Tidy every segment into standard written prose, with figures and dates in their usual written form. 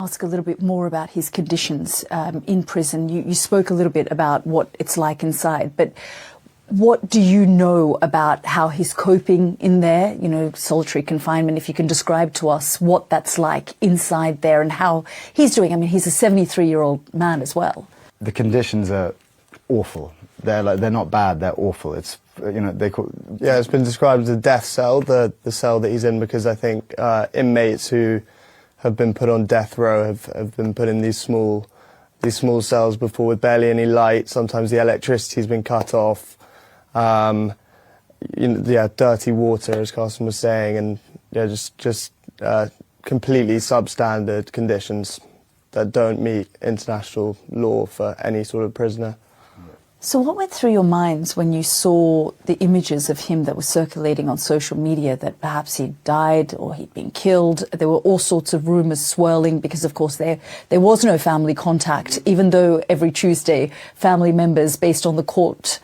Ask a little bit more about his conditions in prison. You spoke a little bit about what it's like inside, but what do you know about how he's coping in there, you know, solitary confinement? If you can describe to us what that's like inside there and how he's doing. I mean, he's a 73-year-old man as well. The conditions are awful. They're not bad, they're awful. It's, you know, Yeah, it's been described as a death cell, the cell that he's in, because I think inmates who have been put on death row have been put in these small cells before with barely any light. Sometimes the electricity's been cut off. You know, yeah, dirty water, as Kasim was saying, and yeah, just completely substandard conditions that don't meet international law for any sort of prisoner. So what went through your minds when you saw the images of him that were circulating on social media, that perhaps he'd died or he'd been killed? There were all sorts of rumours swirling because, of course, there was no family contact, even though every Tuesday family members, based on the court,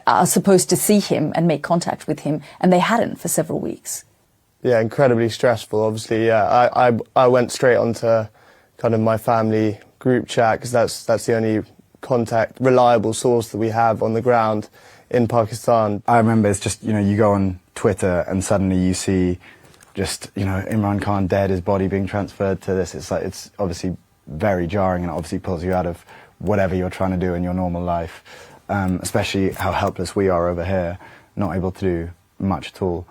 are supposed to see him and make contact with him, and they hadn't for several weeks. Yeah, incredibly stressful, obviously. Yeah, I went straight onto kind of my family group chat, because that's the only reliable source that we have on the ground in Pakistan. I remember it's just, you know, you go on Twitter and suddenly you see just, you know, Imran Khan dead, his body being transferred to this. It's like, it's obviously very jarring, and it obviously pulls you out of whatever you're trying to do in your normal life, especially how helpless we are over here, not able to do much at all.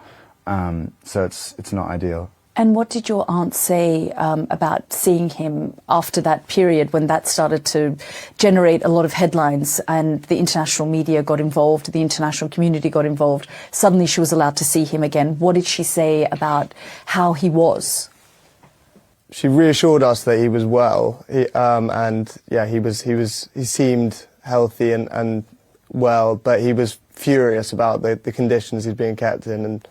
So it's not ideal. And what did your aunt say about seeing him after that period, when that started to generate a lot of headlines and the international media got involved, the international community got involved? Suddenly she was allowed to see him again. What did she say about how he was? She reassured us that he was well, and yeah, he seemed healthy and well, but he was furious about the conditions he's being kept in, and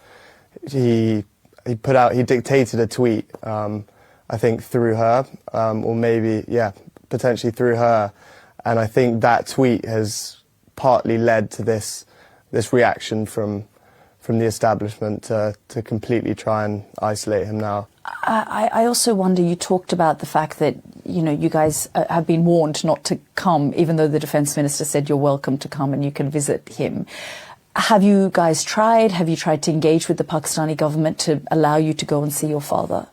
he dictated a tweet, I think through her, or maybe, yeah, potentially through her. And I think that tweet has partly led to this reaction from the establishment to completely try and isolate him now. I also wonder, you talked about the fact that, you know, you guys have been warned not to come, even though the Defence Minister said you're welcome to come and you can visit him. Have you guys tried? Have you tried to engage with the Pakistani government to allow you to go and see your father?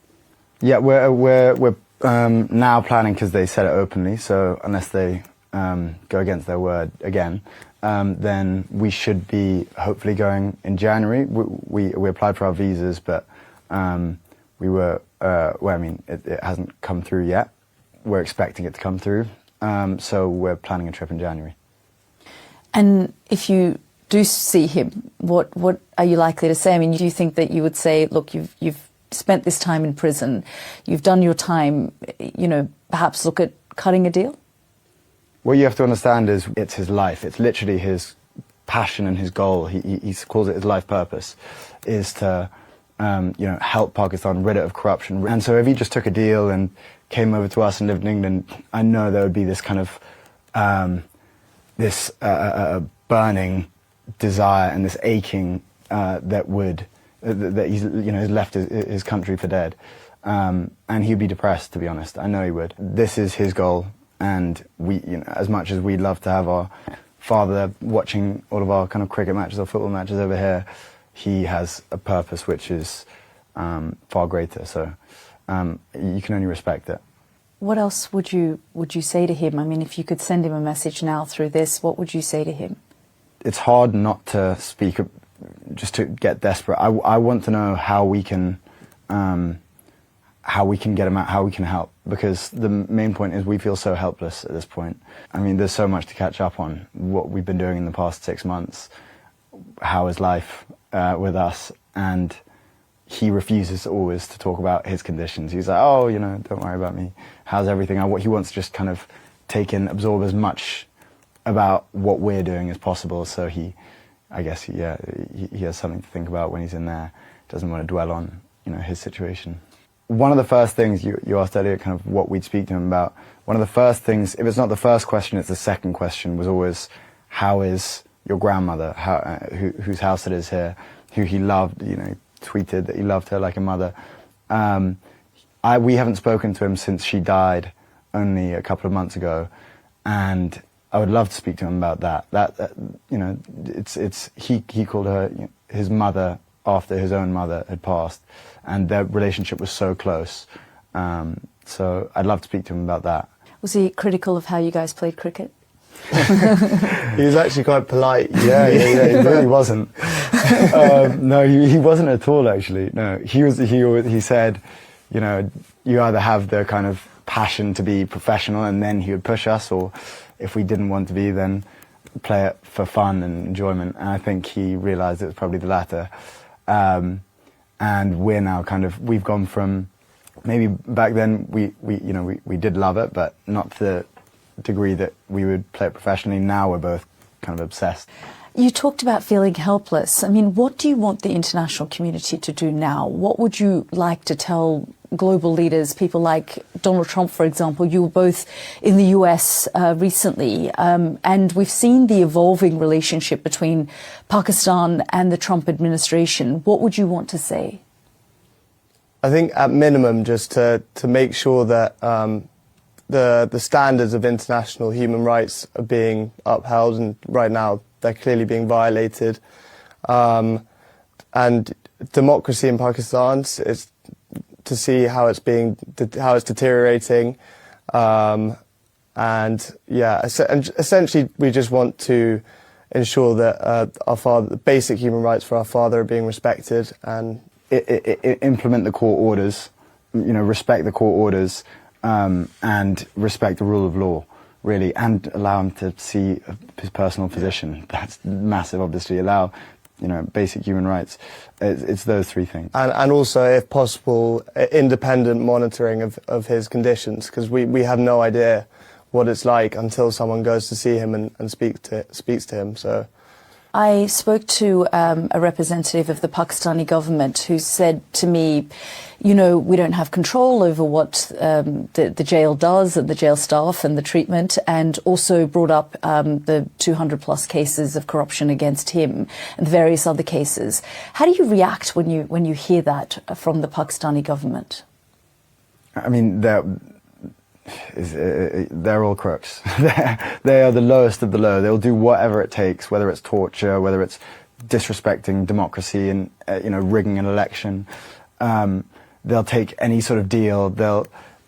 Yeah, we're now planning, because they said it openly. So unless they go against their word again, then we should be hopefully going in January. We applied for our visas, but we were well, I mean, it hasn't come through yet. We're expecting it to come through, so we're planning a trip in January. And if you do see him, what are you likely to say? I mean, do you think that you would say, look, you've spent this time in prison, you've done your time, you know, perhaps look at cutting a deal? What you have to understand is it's his life. It's literally his passion and his goal. He calls it his life purpose, is to you know, help Pakistan rid it of corruption. And so if he just took a deal and came over to us and lived in England, I know there would be this kind of burning desire and this aching that he's, you know, has left his country for dead, and he'd be depressed, to be honest. I know he would. This is his goal, and we, you know, as much as we'd love to have our father watching all of our kind of cricket matches or football matches over here, he has a purpose which is far greater. So you can only respect it. What else would you say to him? I mean, if you could send him a message now through this, what would you say to him? It's hard not to speak, just to get desperate. I want to know how we can get him out, how we can help, because the main point is we feel so helpless at this point. I mean, there's so much to catch up on, what we've been doing in the past 6 months, how is life with us, and he refuses always to talk about his conditions. He's like, oh, you know, don't worry about me. How's everything? He wants to just kind of take in, absorb as much about what we're doing as possible, so I guess he has something to think about when he's in there. Doesn't want to dwell on, you know, his situation. One of the first things you asked earlier, kind of what we'd speak to him about, one of the first things, if it's not the first question, it's the second question, was always, how is your grandmother, whose house it is here, who he loved, you know, tweeted that he loved her like a mother. we haven't spoken to him since she died only a couple of months ago, and I would love to speak to him about that. You know, he called her his mother after his own mother had passed, and their relationship was so close. So I'd love to speak to him about that. Was he critical of how you guys played cricket? He was actually quite polite. Yeah, he really wasn't. No, he wasn't at all, actually. No, he said, you know, you either have the kind of passion to be professional and then he would push us, or if we didn't want to be, then play it for fun and enjoyment. And I think he realised it was probably the latter. And we're now we've gone from, maybe back then we did love it, but not to the degree that we would play it professionally. Now we're both kind of obsessed. You talked about feeling helpless. I mean, what do you want the international community to do now? What would you like to tell global leaders, people like Donald Trump, for example? You were both in the US recently, and we've seen the evolving relationship between Pakistan and the Trump administration. What would you want to say? I think at minimum just to make sure that the standards of international human rights are being upheld, and right now they're clearly being violated. And democracy in Pakistan is to see how it's deteriorating. And yeah, essentially we just want to ensure that the basic human rights for our father are being respected, and implement the court orders, respect the court orders, and respect the rule of law, really, and allow him to see his personal position. That's massive, obviously. Allow, basic human rights. It's those three things. And also, if possible, independent monitoring of his conditions, because we have no idea what it's like until someone goes to see him and speaks to him. So I spoke to a representative of the Pakistani government who said to me, we don't have control over what the jail does and the jail staff and the treatment, and also brought up the 200 plus cases of corruption against him and various other cases. How do you react when you hear that from the Pakistani government? I mean, they're all crooks. They are the lowest of the low. They'll do whatever it takes, whether it's torture, whether it's disrespecting democracy and rigging an election. They'll take any sort of deal.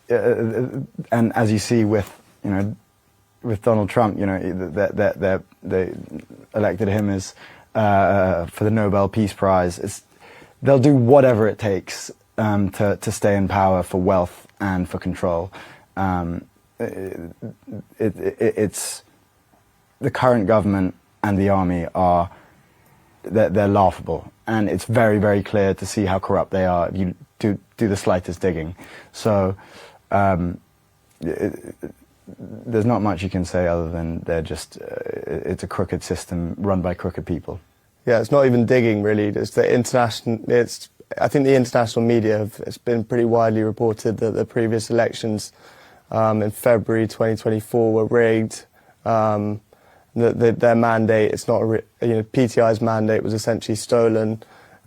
And as you see with Donald Trump, they elected him as for the Nobel Peace Prize. They'll do whatever it takes to stay in power for wealth and for control. It's the current government and the army they're laughable, and it's very, very clear to see how corrupt they are if you do the slightest digging. So there's not much you can say other than they're just it's a crooked system run by crooked people. Yeah, it's not even digging really. I think the international media it's been pretty widely reported that the previous elections in February 2024 were rigged. Their mandate, PTI's mandate was essentially stolen.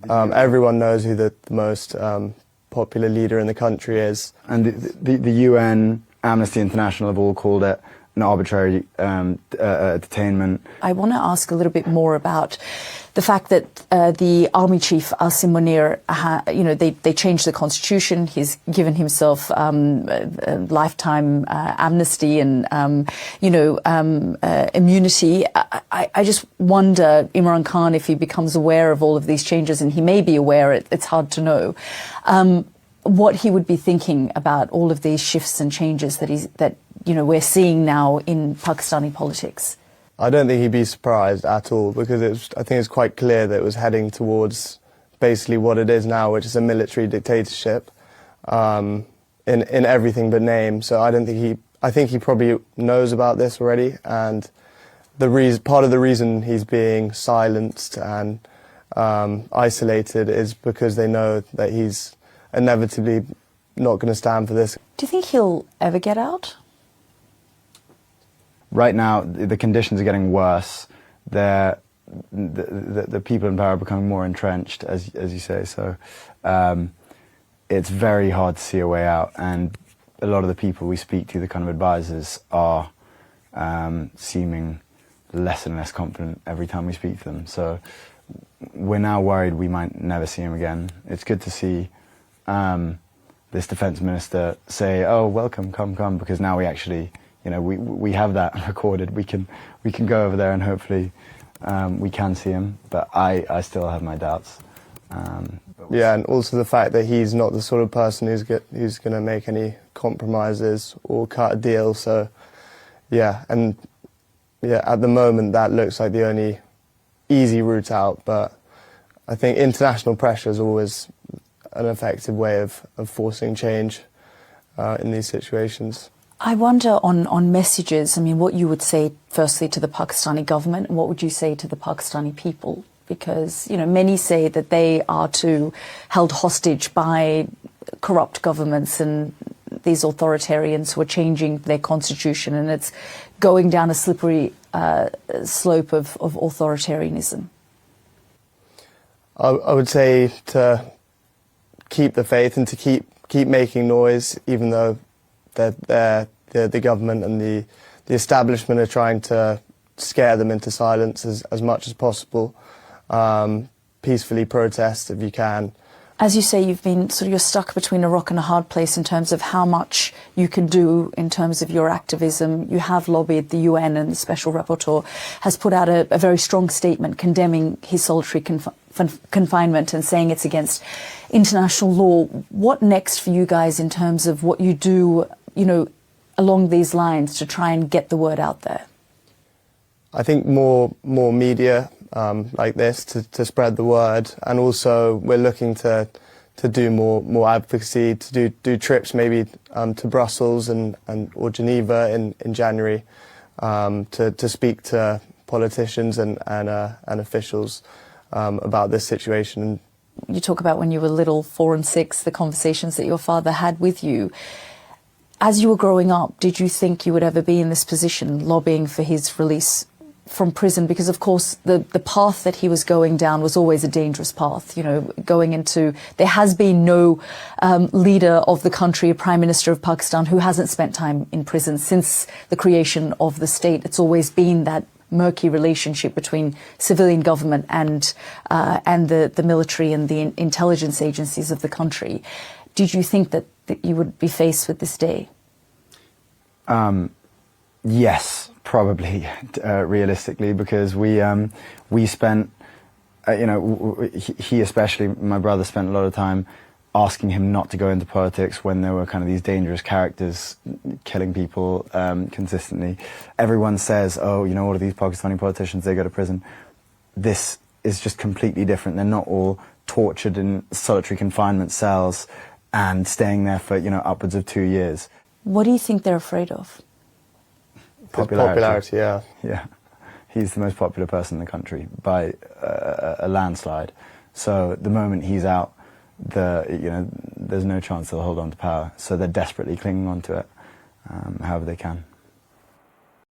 Everyone knows who the most popular leader in the country is. And the UN, Amnesty International have all called it an arbitrary detainment. I want to ask a little bit more about the fact that the army chief, Qasim Munir, they changed the constitution. He's given himself a lifetime amnesty and, immunity. I just wonder, Imran Khan, if he becomes aware of all of these changes, and he may be aware, it's hard to know, what he would be thinking about all of these shifts and changes that we're seeing now in Pakistani politics. I don't think he'd be surprised at all, because I think it's quite clear that it was heading towards basically what it is now, which is a military dictatorship in everything but name. So I think he probably knows about this already, and part of the reason he's being silenced and isolated is because they know that he's inevitably not going to stand for this. Do you think he'll ever get out? Right now, the conditions are getting worse. The people in power are becoming more entrenched, as you say. So it's very hard to see a way out, and a lot of the people we speak to, the kind of advisors, are seeming less and less confident every time we speak to them. So we're now worried we might never see him again. It's good to see this defence minister say, "Oh, welcome, come," because now we actually, you know, we have that recorded. We can go over there and hopefully we can see him. But I still have my doubts. Yeah, and also the fact that he's not the sort of person who's going to make any compromises or cut a deal. So, yeah, and yeah, at the moment that looks like the only easy route out. But I think international pressure is always an effective way of forcing change in these situations. I wonder on messages, I mean, what you would say firstly to the Pakistani government, and what would you say to the Pakistani people? Because, you know, many say that they are too held hostage by corrupt governments and these authoritarians who are changing their constitution, and it's going down a slippery slope of authoritarianism. I would say to keep the faith and to keep making noise, even though the government and the establishment are trying to scare them into silence as much as possible. Peacefully protest if you can. As you say, you're stuck between a rock and a hard place in terms of how much you can do in terms of your activism. You have lobbied the UN, and the Special Rapporteur has put out a very strong statement condemning his solitary confinement and saying it's against international law. What next for you guys in terms of what you do, you know, along these lines to try and get the word out there? I think more media like this to spread the word, and also we're looking to do more advocacy, to do trips maybe to Brussels and or Geneva in January to speak to politicians and officials about this situation. You talk about when you were little, 4 and 6, the conversations that your father had with you. As you were growing up, did you think you would ever be in this position, lobbying for his release from prison? Because, of course, the path that he was going down was always a dangerous path, you know, going into... There has been no leader of the country, a Prime Minister of Pakistan, who hasn't spent time in prison since the creation of the state. It's always been that murky relationship between civilian government and the military and the intelligence agencies of the country. Did you think that you would be faced with this day? Yes, probably, realistically, because we spent, you know, he especially, my brother, spent a lot of time asking him not to go into politics when there were kind of these dangerous characters killing people consistently. Everyone says, oh, you know, all of these Pakistani politicians, they go to prison. This is just completely different. They're not all tortured in solitary confinement cells and staying there for, you know, upwards of 2 years. What do you think they're afraid of? Popularity, yeah. Yeah. He's the most popular person in the country by a landslide. So the moment he's out, you know, there's no chance they'll hold on to power. So they're desperately clinging on to it, however they can.